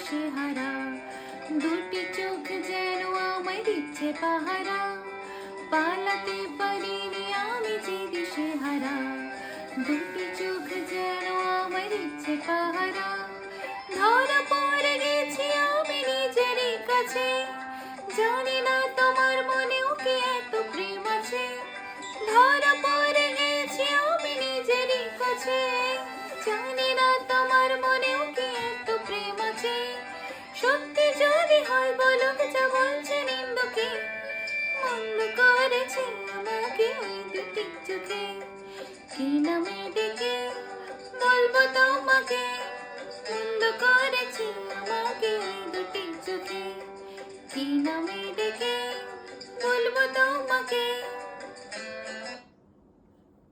দিশে হারা, দুটি চোখ যেন আমায় দিচ্ছে পাহারা, পালাতে পারিনি আমি যে দিশে হারা, দুটি চোখ যেন আমায় দিচ্ছে পাহারা। ধরা পড়ে গেছি আমি নিজেরই কাছে, জানি না তোমার মনেও কি এত প্রেম আছে। ধরা পড়ে গেছি আমি নিজেরই কাছে, জানি না তোমার মনেও কি এত প্রেম আছে। সত্যি যদি হয় বলো যা বলছে নিন্দুকে, মন্দ করেছে আমাকে ওই দুটি চোখে। কি নামে ডেকে বলবো তোমাকে, মন্দ করেছে আমাকে ওই দুটি চোখে। কি নামে ডেকে বলবো তোমাকে।